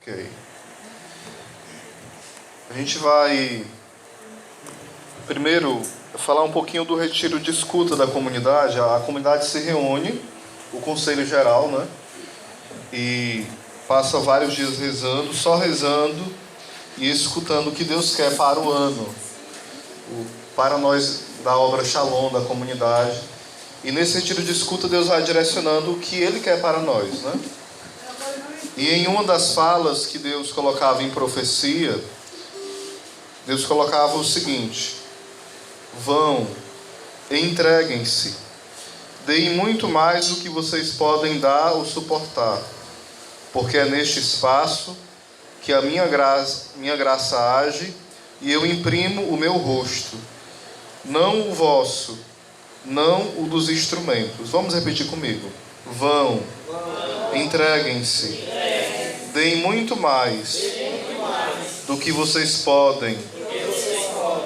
Ok. A gente vai primeiro falar um pouquinho do retiro de escuta da comunidade. A comunidade se reúne, o conselho geral, né? E passa vários dias rezando, só rezando e escutando o que Deus quer para o ano, para nós da obra Shalom, da comunidade. E nesse retiro de escuta Deus vai direcionando o que Ele quer para nós, né? E em uma das falas que Deus colocava em profecia, Deus colocava o seguinte: vão, entreguem-se, deem muito mais do que vocês podem dar ou suportar, porque é neste espaço que a minha graça age e eu imprimo o meu rosto, não o vosso, não o dos instrumentos. Vamos repetir comigo. Vão, entreguem-se, deem muito mais do que vocês podem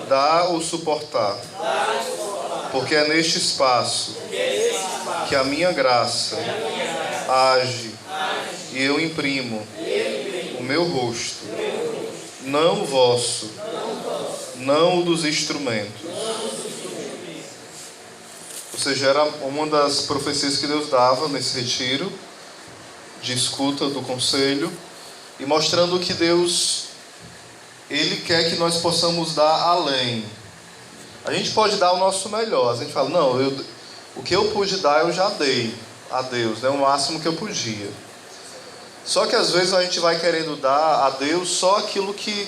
dar ou suportar, porque é neste espaço que a minha graça age e eu imprimo o meu rosto, não o vosso, não o dos instrumentos. Ou seja, era uma das profecias que Deus dava nesse retiro de escuta do conselho, e mostrando que Deus, Ele quer que nós possamos dar além. A gente pode dar o nosso melhor. A gente fala, não, o que eu pude dar eu já dei a Deus, né? O máximo que eu podia. Só que às vezes a gente vai querendo dar a Deus só aquilo que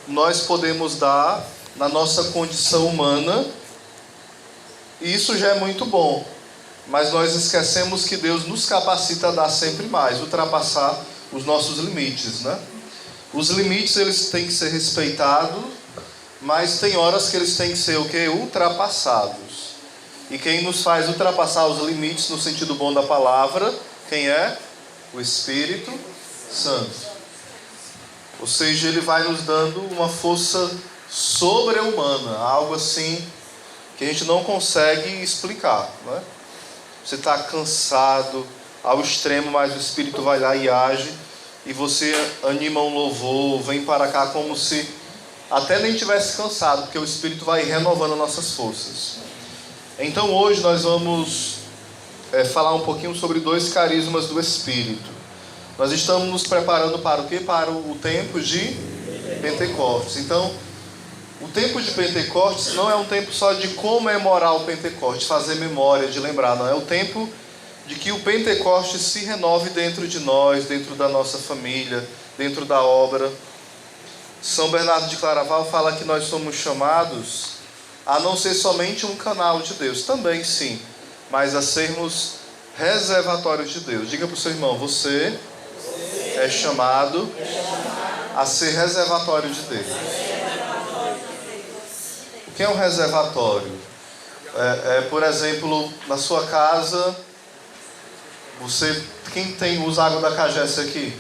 nós podemos dar na nossa condição humana, e isso já é muito bom. Mas nós esquecemos que Deus nos capacita a dar sempre mais, ultrapassar os nossos limites, né? Os limites, eles têm que ser respeitados, mas tem horas que eles têm que ser o quê? Ultrapassados. E quem nos faz ultrapassar os limites no sentido bom da palavra, quem é? O Espírito Santo. Ou seja, ele vai nos dando uma força sobre-humana, algo assim que a gente não consegue explicar, né? Você está cansado ao extremo, mas o Espírito vai lá e age, e você anima um louvor, vem para cá como se até nem tivesse cansado, porque o Espírito vai renovando nossas forças. Então hoje nós vamos falar um pouquinho sobre 2 carismas do Espírito. Nós estamos nos preparando para o quê? Para o tempo de Pentecostes. Então, o tempo de Pentecostes não é um tempo só de comemorar o Pentecostes, fazer memória, de lembrar, não. É o tempo de que o Pentecostes se renove dentro de nós, dentro da nossa família, dentro da obra. São Bernardo de Claraval fala que nós somos chamados a não ser somente um canal de Deus, também sim, mas a sermos reservatórios de Deus. Diga para o seu irmão, você é chamado a ser reservatório de Deus. O que é um reservatório? Por exemplo, na sua casa, quem usa água da Cagesse aqui?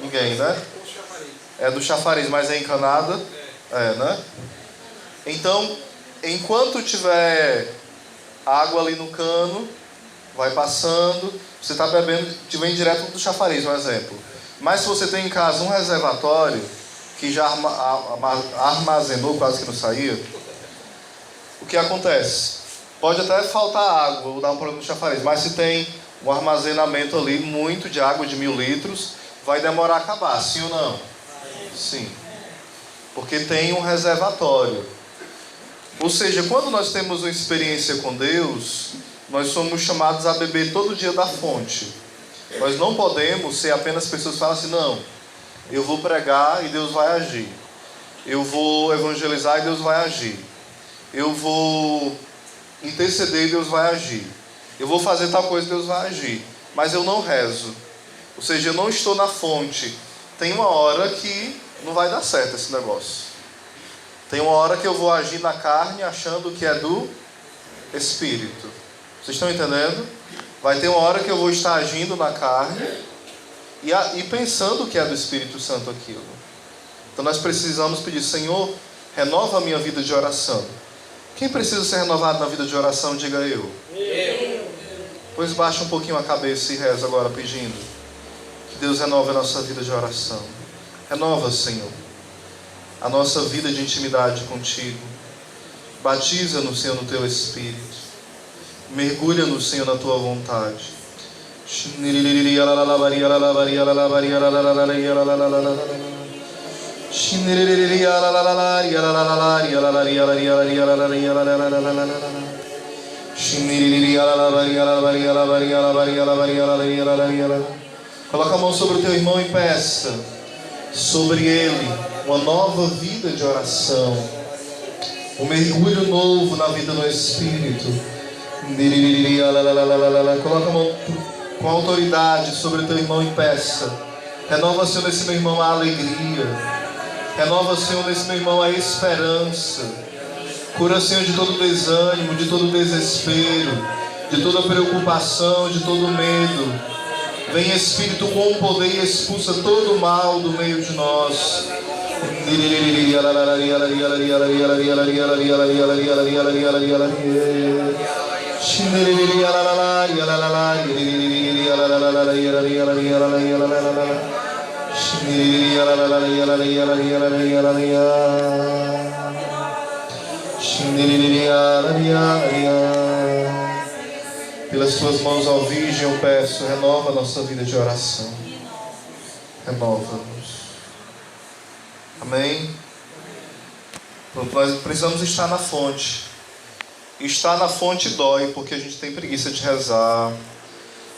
Ninguém, né? É do chafariz, mas é encanada? É, né? Então, enquanto tiver água ali no cano, vai passando, você está bebendo, te vem direto do chafariz, um exemplo. Mas se você tem em casa um reservatório que já armazenou, quase que não saía, o que acontece? Pode até faltar água ou dar um problema no chafariz, mas se tem um armazenamento ali muito de água, de 1000 litros, vai demorar a acabar, sim ou não? Sim. Porque tem um reservatório. Ou seja, quando nós temos uma experiência com Deus, nós somos chamados a beber todo dia da fonte. Nós não podemos ser apenas pessoas que falam assim, não, eu vou pregar e Deus vai agir. Eu vou evangelizar e Deus vai agir. Eu vou interceder e Deus vai agir. Eu vou fazer tal coisa e Deus vai agir. Mas eu não rezo. Ou seja, eu não estou na fonte. Tem uma hora que não vai dar certo esse negócio. Tem uma hora que eu vou agir na carne achando que é do Espírito. Vocês estão entendendo? Vai ter uma hora que eu vou estar agindo na carne e pensando que é do Espírito Santo aquilo. Então nós precisamos pedir, Senhor, renova a minha vida de oração. Quem precisa ser renovado na vida de oração, diga eu. Pois baixa um pouquinho a cabeça e reza agora pedindo. Deus, renova a nossa vida de oração. Renova, Senhor, a nossa vida de intimidade contigo. Batiza-nos, Senhor, no teu Espírito. Mergulha-nos, Senhor, na tua vontade. Coloca a mão sobre o teu irmão e peça sobre ele uma nova vida de oração, um mergulho novo na vida do Espírito. Coloca a mão com autoridade sobre o teu irmão e peça: renova, Senhor, nesse meu irmão a alegria, renova, Senhor, nesse meu irmão a esperança, cura, Senhor, de todo desânimo, de todo desespero, de toda preocupação, de todo medo. Vem, Espírito, com poder e expulsa todo o mal do meio de nós. Pelas tuas mãos, ó Virgem, eu peço, renova a nossa vida de oração. Renova-nos. Amém? Nós precisamos estar na fonte. Estar na fonte dói, porque a gente tem preguiça de rezar.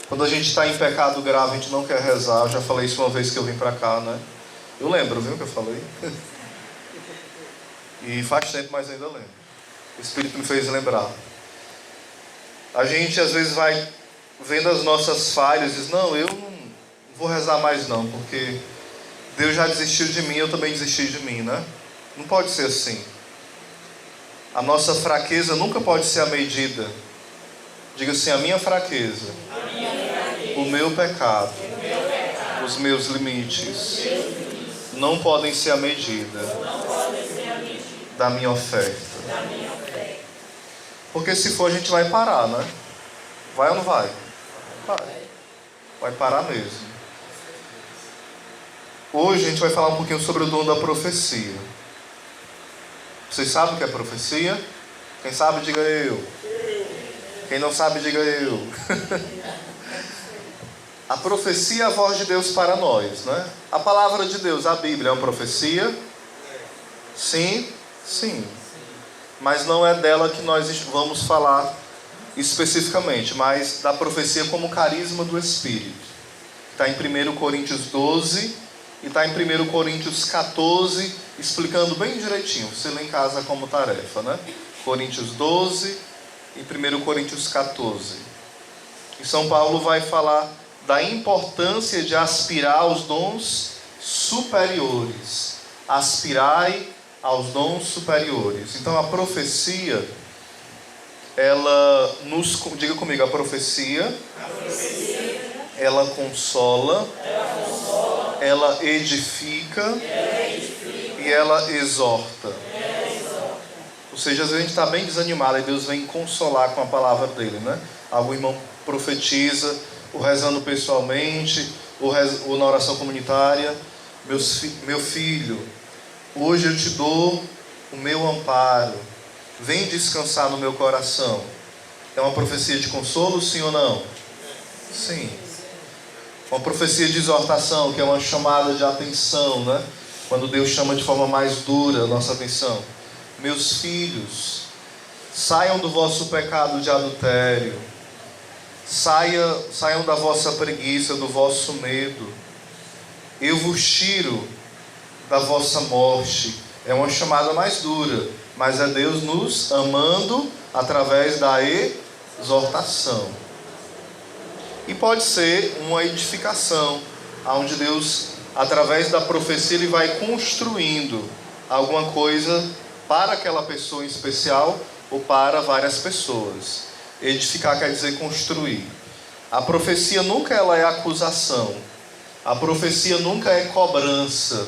Quando a gente está em pecado grave, a gente não quer rezar. Eu já falei isso uma vez que eu vim para cá, né? Eu lembro, viu, que eu falei? E faz tempo, mas ainda lembro. O Espírito me fez lembrar. A gente às vezes vai vendo as nossas falhas e diz: não, eu não vou rezar mais não, porque Deus já desistiu de mim, eu também desisti de mim, né? Não pode ser assim. A nossa fraqueza nunca pode ser a medida. Diga assim: a minha fraqueza, o meu pecado, os meus limites não podem ser a medida da minha oferta. Porque se for, a gente vai parar, né? Vai ou não vai? Vai parar mesmo. Hoje a gente vai falar um pouquinho sobre o dom da profecia. Vocês sabem o que é profecia? Quem sabe, diga eu. Quem não sabe, diga eu. A profecia é a voz de Deus para nós, né? A palavra de Deus, a Bíblia, é uma profecia? Sim, sim. Mas não é dela que nós vamos falar especificamente, mas da profecia como carisma do Espírito. Está em 1 Coríntios 12 e está em 1 Coríntios 14, explicando bem direitinho. Você lê em casa como tarefa, né? Coríntios 12 e 1 Coríntios 14. E São Paulo vai falar da importância de aspirar aos dons superiores. Aspirai aos dons superiores. Então a profecia, ela nos... Diga comigo, a profecia ela consola, ela edifica e ela exorta. Ou seja, às vezes a gente está bem desanimado e Deus vem consolar com a palavra dele, né? Algum irmão profetiza, ou rezando pessoalmente, ou na oração comunitária: meu filho, hoje eu te dou o meu amparo, vem descansar no meu coração. É uma profecia de consolo, sim ou não? Sim. Uma profecia de exortação, que é uma chamada de atenção, né? Quando Deus chama de forma mais dura a nossa atenção: meus filhos, saiam do vosso pecado de adultério, saiam da vossa preguiça, do vosso medo, eu vos tiro da vossa morte. É uma chamada mais dura, mas é Deus nos amando através da exortação. E pode ser uma edificação, onde Deus, através da profecia, Ele vai construindo alguma coisa para aquela pessoa em especial ou para várias pessoas. Edificar quer dizer construir. A profecia nunca ela é acusação. A profecia nunca é cobrança.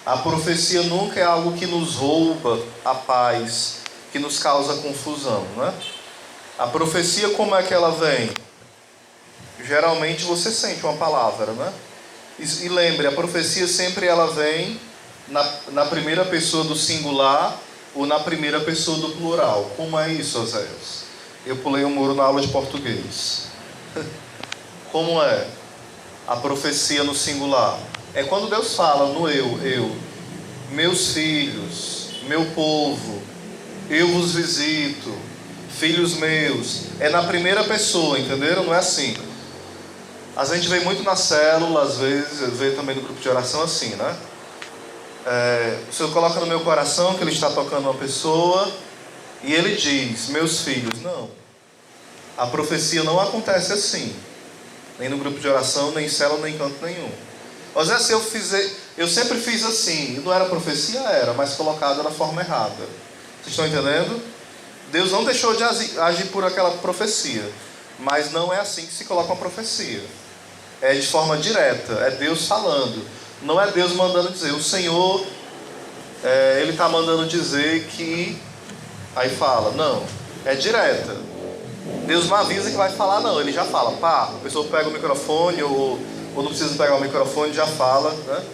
A profecia nunca é algo que nos rouba a paz, que nos causa confusão, né? A profecia, como é que ela vem? Geralmente você sente uma palavra, né? E lembre, a profecia sempre ela vem na primeira pessoa do singular ou na primeira pessoa do plural. Como é isso, Oséias? Eu pulei um muro na aula de português. Como é a profecia no singular? É quando Deus fala no eu, meus filhos, meu povo, eu vos visito, filhos meus. É na primeira pessoa, entenderam? Não é assim. A gente vê muito na célula, às vezes, vê também no grupo de oração assim, né? O Senhor coloca no meu coração que Ele está tocando uma pessoa e Ele diz, meus filhos. Não. A profecia não acontece assim. Nem no grupo de oração, nem em célula, nem em canto nenhum. Mas se eu sempre fiz assim. Não era profecia? Era, mas colocada da forma errada. Vocês estão entendendo? Deus não deixou de agir por aquela profecia. Mas não é assim que se coloca uma profecia. É de forma direta. É Deus falando. Não é Deus mandando dizer. O Senhor, Ele está mandando dizer que... Aí fala. Não. É direta. Deus não avisa que vai falar, não. Ele já fala. Pá, a pessoa pega o microfone ou não precisa pegar o microfone, já fala, né?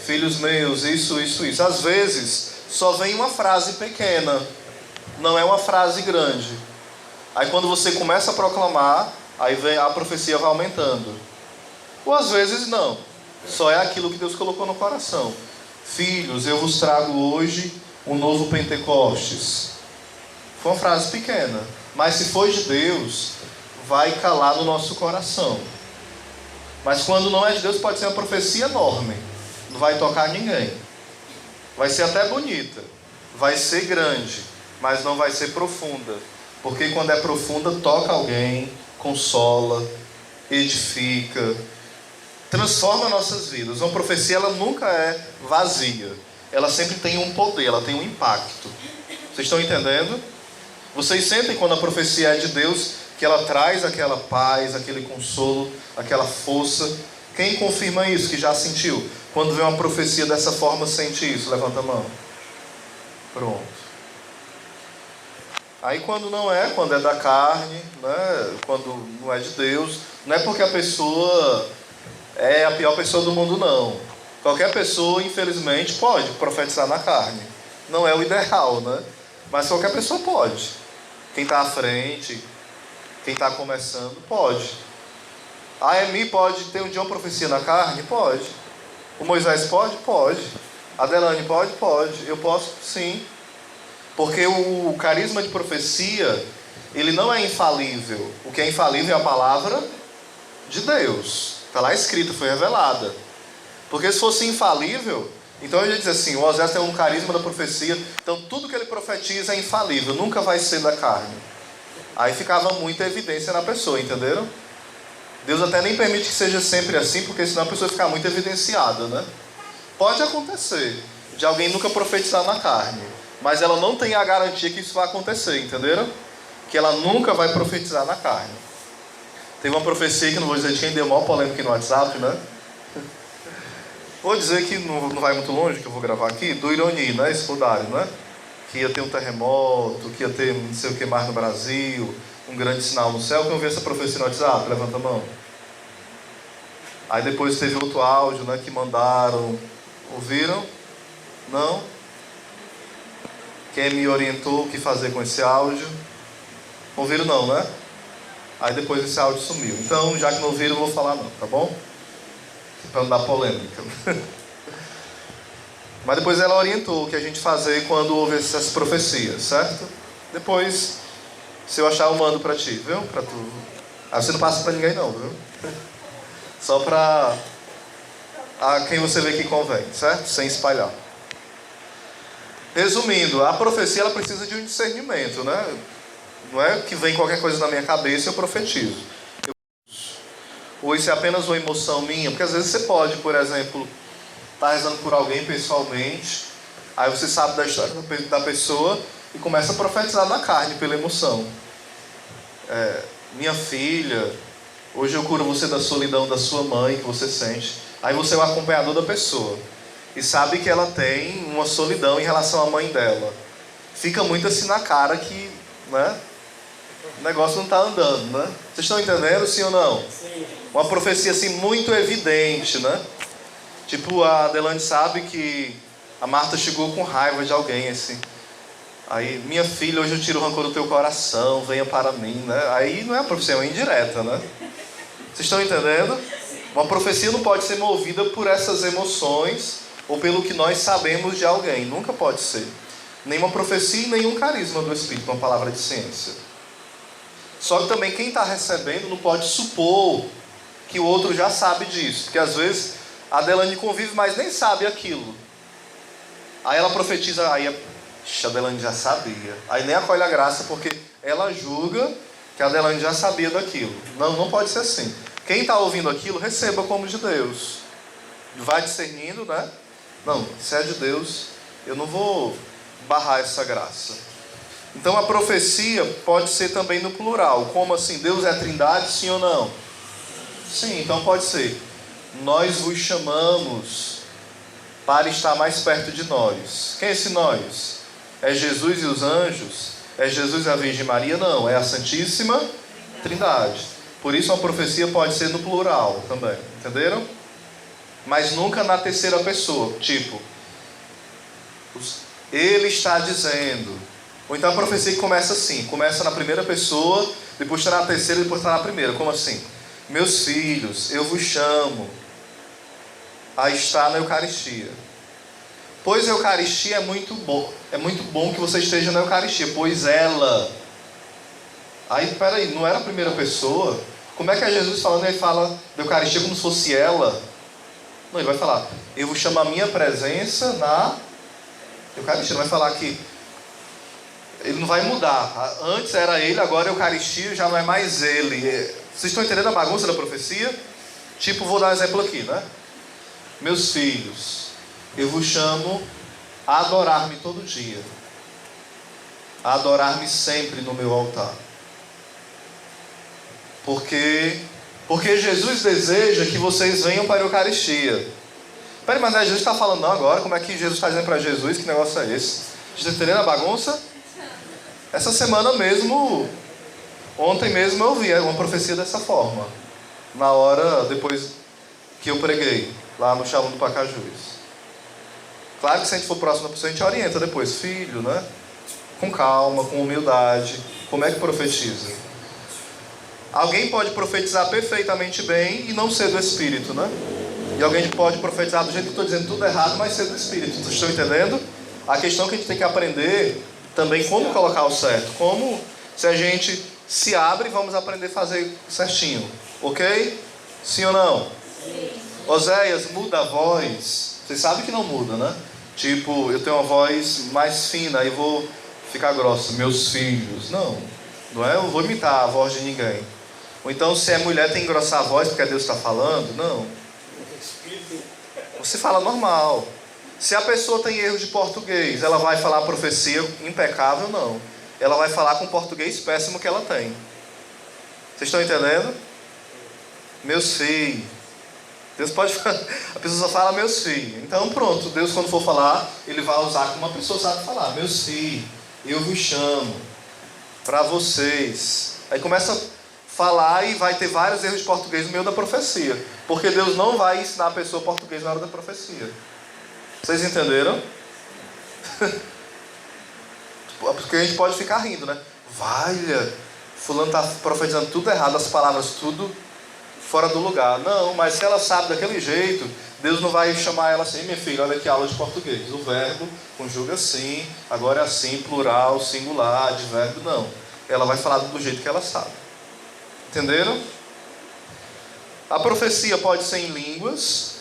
Filhos meus, isso. Às vezes, só vem uma frase pequena. Não é uma frase grande. Aí quando você começa a proclamar, aí vem, a profecia vai aumentando. Ou às vezes não. Só é aquilo que Deus colocou no coração. Filhos, eu vos trago hoje um novo Pentecostes. Foi uma frase pequena. Mas se for de Deus, vai calar no nosso coração. Mas quando não é de Deus, pode ser uma profecia enorme. Não vai tocar ninguém. Vai ser até bonita. Vai ser grande. Mas não vai ser profunda. Porque quando é profunda, toca alguém, consola, edifica, transforma nossas vidas. Uma profecia, ela nunca é vazia. Ela sempre tem um poder, ela tem um impacto. Vocês estão entendendo? Vocês sentem quando a profecia é de Deus, que ela traz aquela paz, aquele consolo, aquela força. Quem confirma isso, que já sentiu? Quando vê uma profecia dessa forma, sente isso? Levanta a mão. Pronto. Aí quando não é, quando é da carne, né? Quando não é de Deus, não é porque a pessoa é a pior pessoa do mundo, não. Qualquer pessoa, infelizmente, pode profetizar na carne. Não é o ideal, né? Mas qualquer pessoa pode. Quem está à frente, quem está começando, pode. A Emi pode ter um dia uma profecia na carne? Pode. O Moisés pode? Pode. A Delane pode? Pode. Eu posso? Sim. Porque o carisma de profecia, ele não é infalível. O que é infalível é a palavra de Deus. Está lá escrito, foi revelada. Porque se fosse infalível, então eu ia dizer assim, o Osés tem um carisma da profecia, então tudo que ele profetiza é infalível, nunca vai ser da carne. Aí ficava muita evidência na pessoa, entenderam? Deus até nem permite que seja sempre assim, porque senão a pessoa fica muito evidenciada, né? Pode acontecer, de alguém nunca profetizar na carne, mas ela não tem a garantia que isso vai acontecer, entenderam? Que ela nunca vai profetizar na carne. Teve uma profecia que não vou dizer de quem deu maior polêmica no WhatsApp, né? Vou dizer que não vai muito longe, que eu vou gravar aqui, do Ironi, né? Esse Rodário, né? Que ia ter um terremoto, que ia ter não sei o que mais no Brasil, um grande sinal no céu. Quem ouviu essa profecia no WhatsApp? Levanta a mão. Aí depois teve outro áudio, né? Que mandaram. Ouviram? Não? Quem me orientou o que fazer com esse áudio? Ouviram não, né? Aí depois esse áudio sumiu. Então, já que não ouviram, eu vou falar não, tá bom? Para não dar polêmica. Mas depois ela orientou o que a gente fazer quando houve essas profecias, certo? Depois, se eu achar, eu mando para ti, viu? Para tu. Aí você não passa para ninguém não, viu? Só para quem você vê que convém, certo? Sem espalhar. Resumindo, a profecia ela precisa de um discernimento, né? Não é que vem qualquer coisa na minha cabeça e eu profetizo. Ou isso é apenas uma emoção minha? Porque às vezes você pode, por exemplo, estar rezando por alguém pessoalmente, aí você sabe da história da pessoa e começa a profetizar na carne pela emoção. Minha filha, hoje eu curo você da solidão da sua mãe que você sente. Aí você é o acompanhador da pessoa e sabe que ela tem uma solidão em relação à mãe dela. Fica muito assim na cara que, né? o negócio não está andando, né? Vocês estão entendendo, sim ou não? Sim. Uma profecia assim muito evidente, né? Tipo, a Adelane sabe que a Marta chegou com raiva de alguém, assim. Aí, minha filha, hoje eu tiro o rancor do teu coração, venha para mim, né? Aí não é uma profecia, é uma indireta, né? Vocês estão entendendo? Uma profecia não pode ser movida por essas emoções ou pelo que nós sabemos de alguém. Nunca pode ser. Nenhuma profecia e nenhum carisma do Espírito, uma palavra de ciência. Só que também quem está recebendo não pode supor que o outro já sabe disso. Porque às vezes a Adelane convive, mas nem sabe aquilo. Aí ela profetiza, aí a Adelane já sabia. Aí nem acolhe a graça porque ela julga que a Adelane já sabia daquilo. Não, não pode ser assim. Quem está ouvindo aquilo, receba como de Deus. Vai discernindo, né? Não, se é de Deus, eu não vou barrar essa graça. Então a profecia pode ser também no plural. Como assim? Deus é trindade, sim ou não? Sim, então pode ser. Nós vos chamamos para estar mais perto de nós. Quem é esse nós? É Jesus e os anjos? É Jesus e a Virgem Maria? Não, é a Santíssima Trindade. Por isso a profecia pode ser no plural também. Entenderam? Mas nunca na terceira pessoa. Tipo, ele está dizendo. Ou então a profecia que começa assim. Começa na primeira pessoa, depois está na terceira e depois está na primeira. Como assim? Meus filhos, eu vos chamo a estar na Eucaristia. Pois a Eucaristia é muito bom que você esteja na Eucaristia. Pois ela. Aí, peraí, não era a primeira pessoa? Como é que é Jesus falando? Ele fala da Eucaristia como se fosse ela? Não, ele vai falar, eu vos chamo a minha presença na Eucaristia. Ele vai falar que ele não vai mudar. Antes era ele, agora a Eucaristia já não é mais ele. Vocês estão entendendo a bagunça da profecia? Tipo, vou dar um exemplo aqui, né? Meus filhos, eu vos chamo a adorar-me todo dia. A adorar-me sempre no meu altar. Porque Jesus deseja que vocês venham para a Eucaristia. Peraí, mas não é Jesus que está falando não agora? Como é que Jesus está dizendo para Jesus? Que negócio é esse? Vocês estão entendendo a bagunça? Essa semana mesmo, ontem mesmo eu vi uma profecia dessa forma. Na hora, depois que eu preguei, lá no Shalom do Pacajus. Claro que se a gente for próximo da pessoa, a gente orienta depois. Filho, né? Com calma, com humildade. Como é que profetiza? Alguém pode profetizar perfeitamente bem e não ser do Espírito, né? E alguém pode profetizar do jeito que eu estou dizendo tudo errado, mas ser do Espírito. Vocês estão entendendo? A questão que a gente tem que aprender também como colocar o certo. Como se a gente se abre, vamos aprender a fazer certinho. Ok? Sim ou não? Sim. Oséias, muda a voz. Vocês sabem que não muda, né? Tipo, eu tenho uma voz mais fina, aí vou ficar grossa. Meus filhos. Não. Não é? Eu vou imitar a voz de ninguém. Ou então, se é mulher, tem que engrossar a voz porque Deus está falando? Não. Você fala normal. Se a pessoa tem erros de português, ela vai falar a profecia impecável? Não. Ela vai falar com o português péssimo que ela tem. Vocês estão entendendo? Meus filhos. Deus pode falar. A pessoa só fala meus filhos. Então pronto, Deus quando for falar, ele vai usar como uma pessoa sabe falar. Meus filhos, eu vos chamo para vocês. Aí começa a falar e vai ter vários erros de português no meio da profecia. Porque Deus não vai ensinar a pessoa português na hora da profecia. Vocês entenderam? Porque a gente pode ficar rindo, né? Valha, fulano está profetizando tudo errado, as palavras tudo fora do lugar. Não, mas se ela sabe daquele jeito, Deus não vai chamar ela assim, minha filha, olha que aula de português. O verbo conjuga assim, agora é assim, plural, singular, advérbio, não. Ela vai falar do jeito que ela sabe. Entenderam? A profecia pode ser em línguas.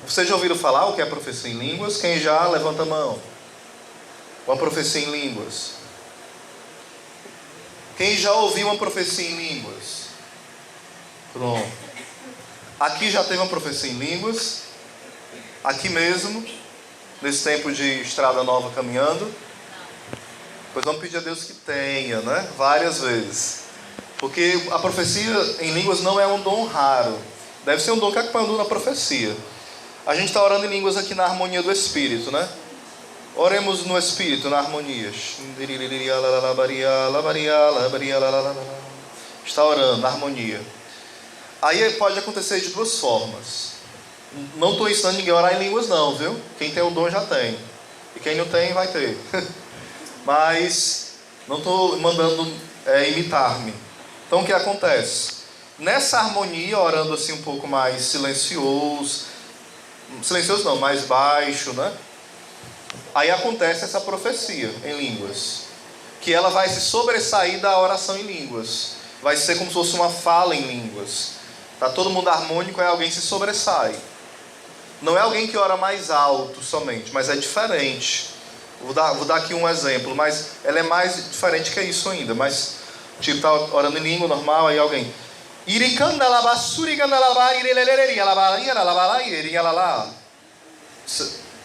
Vocês já ouviram falar o que é profecia em línguas? Quem já, levanta a mão. Uma profecia em línguas. Quem já ouviu uma profecia em línguas? Pronto. Aqui já teve uma profecia em línguas. Aqui mesmo, nesse tempo de estrada nova caminhando. Pois vamos pedir a Deus que tenha, né? Várias vezes. Porque a profecia em línguas não é um dom raro. Deve ser um dom que acompanha na profecia. A gente está orando em línguas aqui na harmonia do Espírito, né? Oremos no Espírito, na harmonia. Está orando na harmonia. Aí pode acontecer de duas formas. Não estou ensinando ninguém a orar em línguas não, viu? Quem tem o dom já tem. E quem não tem, vai ter. Mas não estou mandando imitar-me. Então o que acontece? Nessa harmonia, orando assim um pouco mais silencioso não, mais baixo, né? Aí acontece essa profecia em línguas, que ela vai se sobressair da oração em línguas. Vai ser como se fosse uma fala em línguas. Tá todo mundo harmônico, aí alguém se sobressai. Não é alguém que ora mais alto somente, mas é diferente. Vou dar aqui um exemplo, mas ela é mais diferente que isso ainda. Mas, tipo, tá orando em língua normal, aí alguém...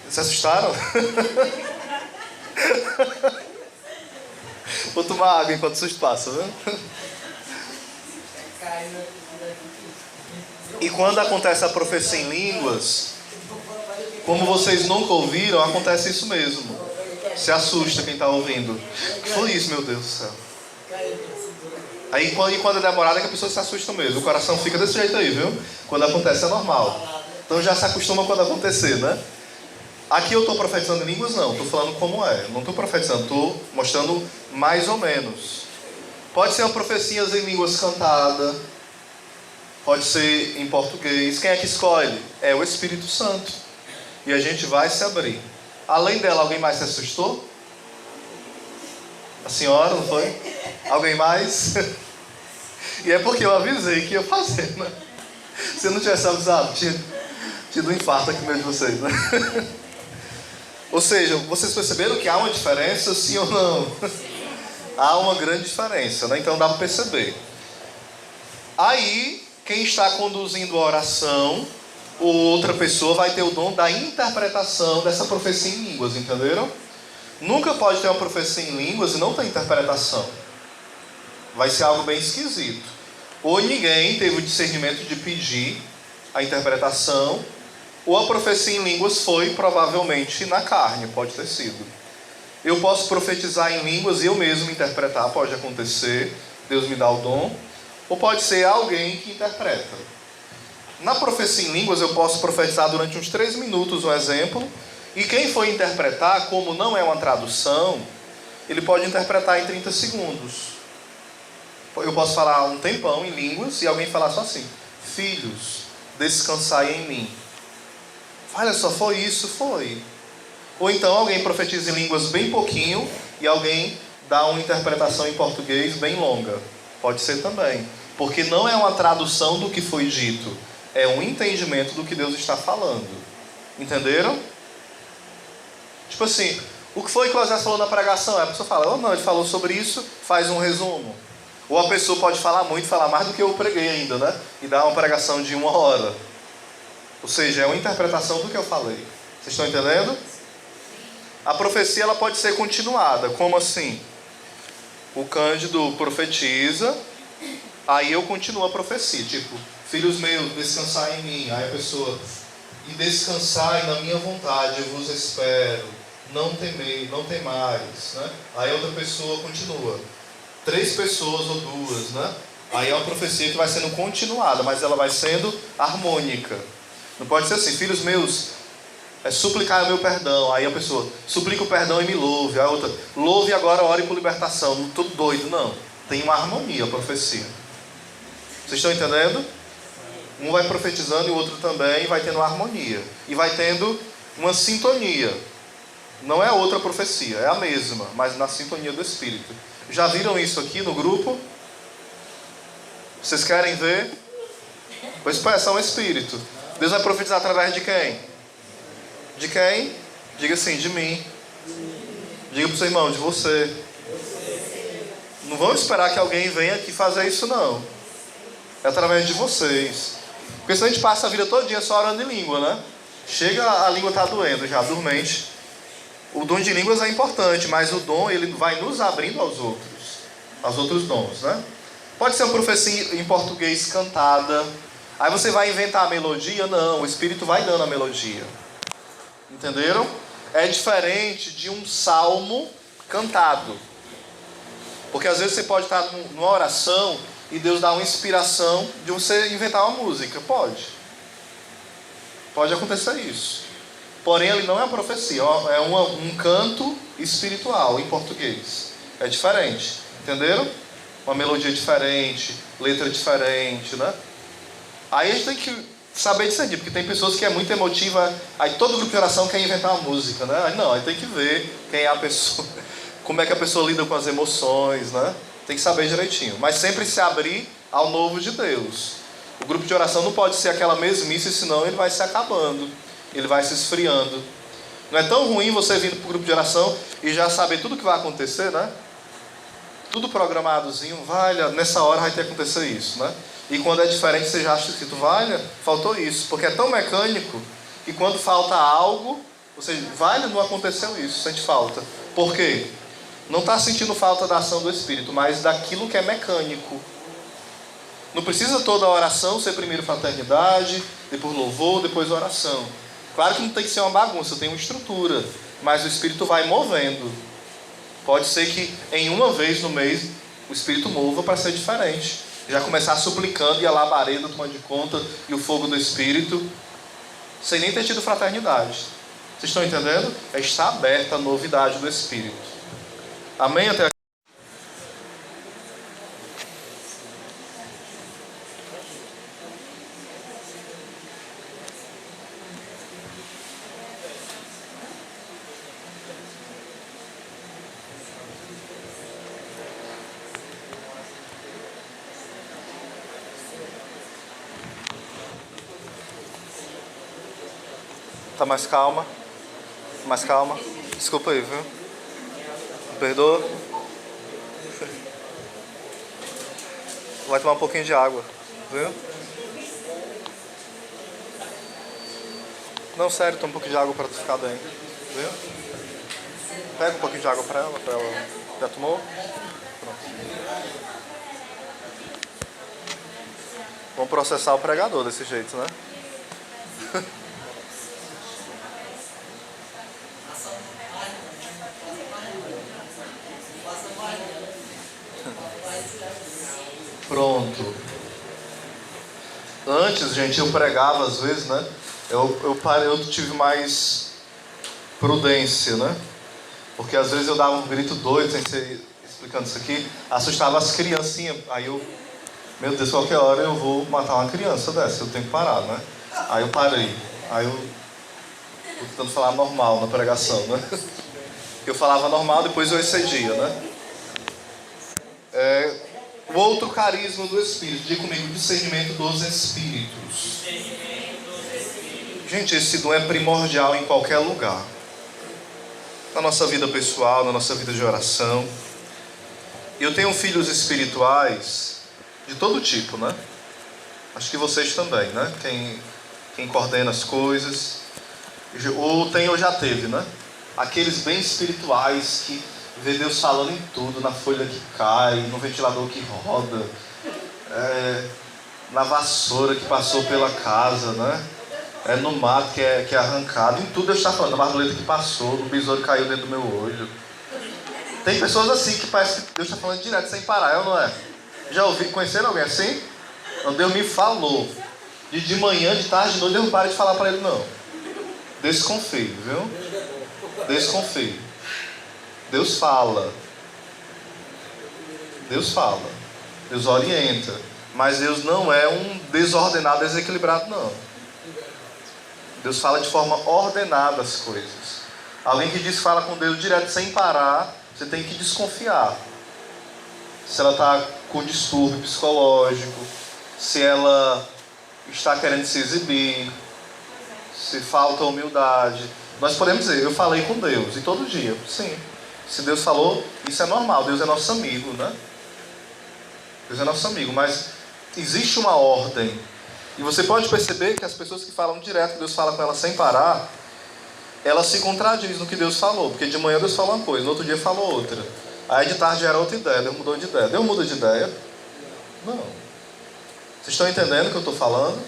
Se assustaram? Vou tomar água enquanto o susto passa, viu? E quando acontece a profecia em línguas, como vocês nunca ouviram, acontece isso mesmo. Se assusta quem está ouvindo. O que foi isso, meu Deus do céu? Aí quando é demorado é que a pessoa se assusta mesmo. O coração fica desse jeito aí, viu? Quando acontece é normal. Então já se acostuma quando acontecer, né? Aqui eu estou profetizando em línguas? Não, estou falando como é. Não estou profetizando, estou mostrando mais ou menos. Pode ser uma profecia em línguas cantada. Pode ser em português. Quem é que escolhe? É o Espírito Santo. E a gente vai se abrir. Além dela, alguém mais se assustou? A senhora, não foi? Alguém mais? E é porque eu avisei que ia fazer, né? Se eu não tivesse avisado, tinha tido um infarto aqui no meio de vocês, né? Ou seja, vocês perceberam que há uma diferença, sim ou não? Há uma grande diferença, né? Então dá para perceber. Aí, quem está conduzindo a oração, ou outra pessoa vai ter o dom da interpretação dessa profecia em línguas, entenderam? Nunca pode ter uma profecia em línguas e não ter interpretação. Vai ser algo bem esquisito. Ou ninguém teve o discernimento de pedir a interpretação, ou a profecia em línguas foi provavelmente na carne, pode ter sido. Eu posso profetizar em línguas e eu mesmo interpretar, pode acontecer, Deus me dá o dom. Ou pode ser alguém que interpreta. Na profecia em línguas eu posso profetizar durante uns 3 minutos, um exemplo. E quem for interpretar, como não é uma tradução, ele pode interpretar em 30 segundos. Eu posso falar um tempão em línguas e alguém falar só assim: filhos, descansai em mim. Olha só, foi isso, foi. Ou então alguém profetiza em línguas bem pouquinho e alguém dá uma interpretação em português bem longa. Pode ser também. Porque não é uma tradução do que foi dito, é um entendimento do que Deus está falando. Entenderam? Tipo assim, o que foi que o José falou na pregação? A pessoa fala, não, ele falou sobre isso, faz um resumo. Ou a pessoa pode falar muito, falar mais do que eu preguei ainda, né? E dar uma pregação de 1 hora. Ou seja, é uma interpretação do que eu falei. Vocês estão entendendo? A profecia ela pode ser continuada. Como assim? O Cândido profetiza, aí eu continuo a profecia. Tipo, filhos meus, descansai em mim. Aí a pessoa, e descansai na minha vontade, eu vos espero. Não temei, não temais, né? Aí outra pessoa continua. 3 pessoas ou 2, né? Aí é uma profecia que vai sendo continuada, mas ela vai sendo harmônica. Não pode ser assim, filhos meus, suplicar o meu perdão. Aí a pessoa, suplica o perdão e me louve. Aí a outra, louve agora, ore por libertação. Não estou doido, não. Tem uma harmonia a profecia. Vocês estão entendendo? Um vai profetizando e o outro também, vai tendo uma harmonia. E vai tendo uma sintonia. Não é outra profecia, é a mesma, mas na sintonia do Espírito. Já viram isso aqui no grupo? Vocês querem ver? Pois peçam ao Espírito. Deus vai profetizar através de quem? De quem? Diga assim, de mim. Diga para o seu irmão, de você. Não vamos esperar que alguém venha aqui fazer isso, não. É através de vocês. Porque senão a gente passa a vida todinha só orando em língua, né? Chega, a língua está doendo já, dormente. O dom de línguas é importante, mas o dom ele vai nos abrindo aos outros dons, né? Pode ser uma profecia em português cantada. Aí você vai inventar a melodia? Não, o Espírito vai dando a melodia. Entenderam? é diferente de um salmo cantado. Porque às vezes você pode estar numa oração e Deus dá uma inspiração de você inventar uma música. Pode acontecer isso. Porém, ele não é uma profecia, é um canto espiritual em português. É diferente, entenderam? Uma melodia diferente, letra diferente, né? Aí a gente tem que saber discernir, porque tem pessoas que é muito emotiva, aí todo grupo de oração quer inventar uma música, né? Aí tem que ver quem é a pessoa, como é que a pessoa lida com as emoções, né? Tem que saber direitinho, mas sempre se abrir ao novo de Deus. O grupo de oração não pode ser aquela mesmice, senão ele vai se acabando, ele vai se esfriando. Não é tão ruim você vir para o grupo de oração e já saber tudo o que vai acontecer, né? Tudo programadozinho, nessa hora vai ter que acontecer isso, né? E quando é diferente, você já acha que faltou isso. Porque é tão mecânico que quando falta algo, você, não aconteceu isso, sente falta. Por quê? Não está sentindo falta da ação do Espírito, mas daquilo que é mecânico. Não precisa toda a oração ser primeiro fraternidade, depois louvor, depois oração. Claro que não tem que ser uma bagunça, tem uma estrutura, mas o Espírito vai movendo. Pode ser que em uma vez no mês o Espírito mova para ser diferente. Já começar suplicando e a labareda tomando de conta e o fogo do Espírito, sem nem ter tido fraternidade. Vocês estão entendendo? Está aberta a novidade do Espírito. Amém? Até aqui. Tá mais calma? Mais calma? Desculpa aí, viu? Me perdoa? Vai tomar um pouquinho de água, viu? Não, sério, toma um pouquinho de água pra tu ficar bem, viu? Pega um pouquinho de água pra ela. Já tomou? Pronto. Vamos processar o pregador desse jeito, né? Pronto. Antes, gente, eu pregava às vezes, né? Eu tive mais prudência, né? Porque às vezes eu dava um grito doido, sem ser explicando isso aqui, assustava as criancinhas. Aí meu Deus, qualquer hora eu vou matar uma criança dessa, eu tenho que parar, né? Aí eu parei. Aí eu tô tentando falar normal na pregação, né? Eu falava normal, depois eu excedia, né? O outro carisma do Espírito, diga comigo, discernimento dos Espíritos. Gente, esse dom é primordial em qualquer lugar. Na nossa vida pessoal, na nossa vida de oração. Eu tenho filhos espirituais de todo tipo, né? Acho que vocês também, né? Quem coordena as coisas. Ou já teve, né? Aqueles bem espirituais que vê Deus falando em tudo, na folha que cai, no ventilador que roda, na vassoura que passou pela casa, né? No mato que é arrancado, em tudo Deus está falando, na borboleta que passou, no besouro que caiu dentro do meu olho. Tem pessoas assim que parece que Deus está falando direto, sem parar, não é? Já conheceram alguém assim? Então Deus me falou, de manhã, de tarde, de noite, Deus não para de falar para ele não. Desconfie, viu? Desconfie. Deus fala. Deus fala. Deus orienta. Mas Deus não é um desordenado, desequilibrado, não. Deus fala de forma ordenada as coisas. Alguém que diz que fala com Deus direto sem parar, você tem que desconfiar. Se ela está com distúrbio psicológico, se ela está querendo se exibir, se falta humildade. Nós podemos dizer, eu falei com Deus, e todo dia, sim. Se Deus falou, isso é normal, Deus é nosso amigo, né? Deus é nosso amigo, mas existe uma ordem. E você pode perceber que as pessoas que falam direto, que Deus fala com elas sem parar, elas se contradizem no que Deus falou. Porque de manhã Deus falou uma coisa, no outro dia falou outra. Aí de tarde era outra ideia, Deus mudou de ideia. Deus muda de ideia? Não. Vocês estão entendendo o que eu estou falando?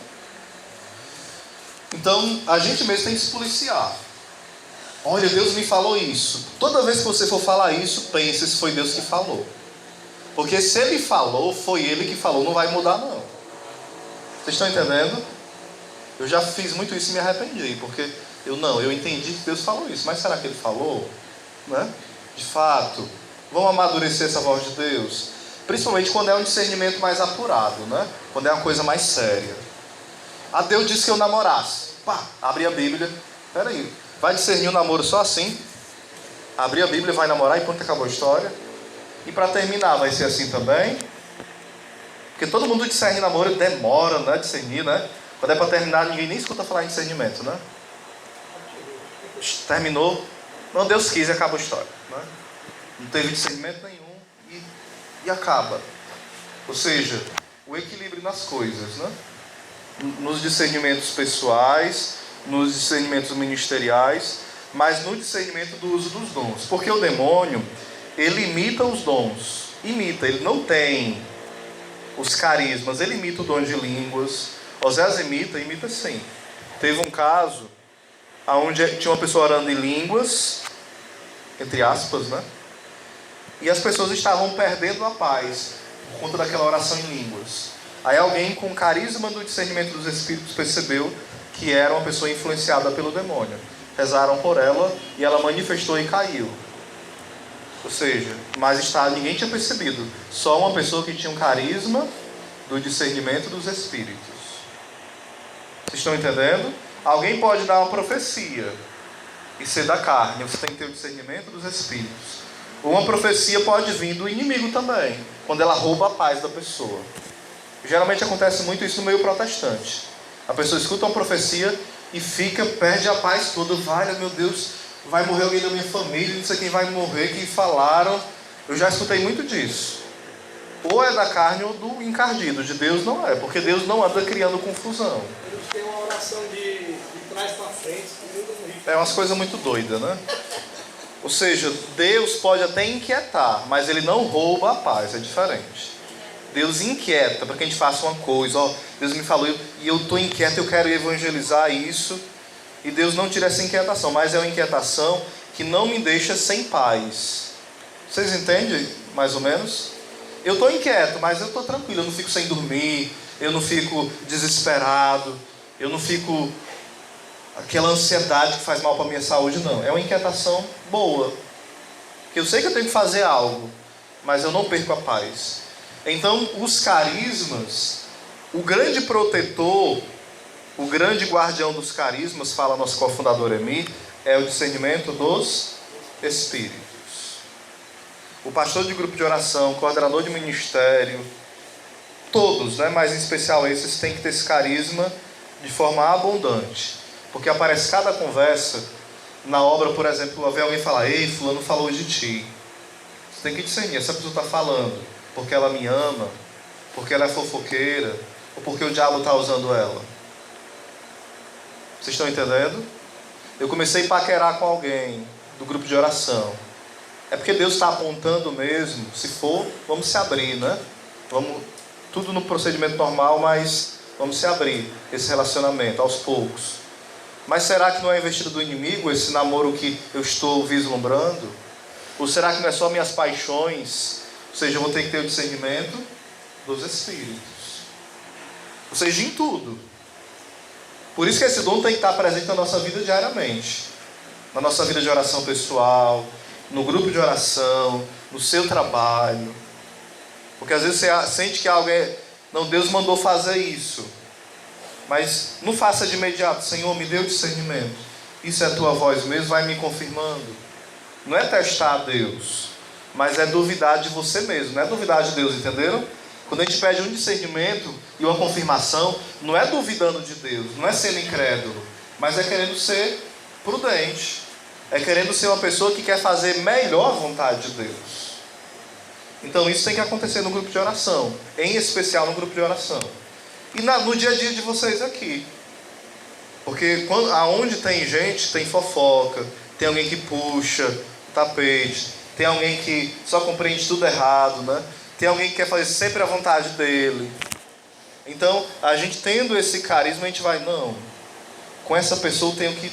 Então, a gente mesmo tem que se policiar. Olha, Deus me falou isso. Toda vez que você for falar isso, pense se foi Deus que falou. Porque se Ele falou, foi Ele que falou, não vai mudar não. Vocês estão entendendo? Eu já fiz muito isso e me arrependi, porque eu entendi que Deus falou isso, mas será que Ele falou? Né? De fato, vamos amadurecer essa voz de Deus, principalmente quando é um discernimento mais apurado, né? Quando é uma coisa mais séria. Deus disse que eu namorasse. Pá, abre a Bíblia. Peraí, vai discernir o namoro só assim? Abrir a Bíblia, vai namorar e pronto, acabou a história. E para terminar, vai ser assim também? Porque todo mundo discerne namoro, demora, né? Discernir, né? Quando é para terminar, ninguém nem escuta falar em discernimento, né? Terminou, não, Deus quis e acaba a história, né? Não teve discernimento nenhum e acaba. Ou seja, o equilíbrio nas coisas, né? Nos discernimentos pessoais, nos discernimentos ministeriais, mas no discernimento do uso dos dons. Porque o demônio, ele imita os dons. Ele não tem os carismas, ele imita o dom de línguas. Osés imita sim. Teve um caso onde tinha uma pessoa orando em línguas, entre aspas, né? E as pessoas estavam perdendo a paz por conta daquela oração em línguas. Aí alguém com carisma do discernimento dos espíritos percebeu que era uma pessoa influenciada pelo demônio. Rezaram por ela e ela manifestou e caiu. Ou seja, ninguém tinha percebido. Só uma pessoa que tinha um carisma do discernimento dos espíritos. Vocês estão entendendo? Alguém pode dar uma profecia e ser da carne. Você tem que ter o discernimento dos espíritos. Uma profecia pode vir do inimigo também, quando ela rouba a paz da pessoa. Geralmente acontece muito isso no meio protestante. A pessoa escuta uma profecia e perde a paz toda. Vai, meu Deus, vai morrer alguém da minha família, não sei quem vai morrer, que falaram. Eu já escutei muito disso. Ou é da carne ou do encardido. De Deus não é, porque Deus não anda criando confusão. Deus tem uma oração de trás para frente. É umas coisas muito doidas, né? Ou seja, Deus pode até inquietar, mas Ele não rouba a paz, é diferente. Deus inquieta para que a gente faça uma coisa. Deus me falou e eu estou inquieto, eu quero evangelizar isso. E Deus não tira essa inquietação, mas é uma inquietação que não me deixa sem paz. Vocês entendem, mais ou menos? Eu estou inquieto, mas eu estou tranquilo, eu não fico sem dormir, eu não fico desesperado, eu não fico aquela ansiedade que faz mal para a minha saúde, não. É uma inquietação boa, que eu sei que eu tenho que fazer algo, mas eu não perco a paz. Então, os carismas, o grande protetor, o grande guardião dos carismas, fala nosso cofundador Emi, é o discernimento dos espíritos. O pastor de grupo de oração, coordenador de ministério, todos, né, mas em especial esses, têm que ter esse carisma de forma abundante. Porque aparece cada conversa, na obra, por exemplo, vem alguém falar: ei, fulano falou de ti. Você tem que discernir, essa pessoa está falando porque ela me ama, porque ela é fofoqueira, ou porque o diabo está usando ela. Vocês estão entendendo? Eu comecei a paquerar com alguém do grupo de oração. É porque Deus está apontando mesmo. Se for, vamos se abrir, né? Vamos, tudo no procedimento normal, mas vamos se abrir esse relacionamento aos poucos. Mas será que não é investida do inimigo esse namoro que eu estou vislumbrando? Ou será que não é só minhas paixões? Ou seja, eu vou ter que ter o discernimento dos espíritos. Ou seja, em tudo. Por isso que esse dom tem que estar presente na nossa vida diariamente. Na nossa vida de oração pessoal, no grupo de oração, no seu trabalho. Porque às vezes você sente que algo é... Não, Deus mandou fazer isso. Mas não faça de imediato. Senhor, me dê o discernimento. Isso é a tua voz mesmo, vai me confirmando. Não é testar a Deus, mas é duvidar de você mesmo. Não é duvidar de Deus, entenderam? Quando a gente pede um discernimento e uma confirmação, não é duvidando de Deus, não é sendo incrédulo, mas é querendo ser prudente. É querendo ser uma pessoa que quer fazer melhor a vontade de Deus. Então isso tem que acontecer no grupo de oração, em especial no grupo de oração. E no dia a dia de vocês aqui. Porque aonde tem gente, tem fofoca, tem alguém que puxa o tapete, tem alguém que só compreende tudo errado, né? Tem alguém que quer fazer sempre a vontade dele. Então, a gente tendo esse carisma, a gente vai, não, com essa pessoa eu tenho que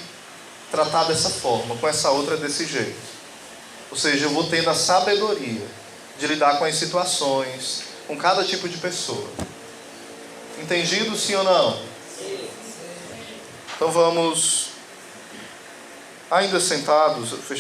tratar dessa forma, com essa outra desse jeito. Ou seja, eu vou tendo a sabedoria de lidar com as situações, com cada tipo de pessoa. Entendido, sim ou não? Sim. Então vamos, ainda sentados, fechar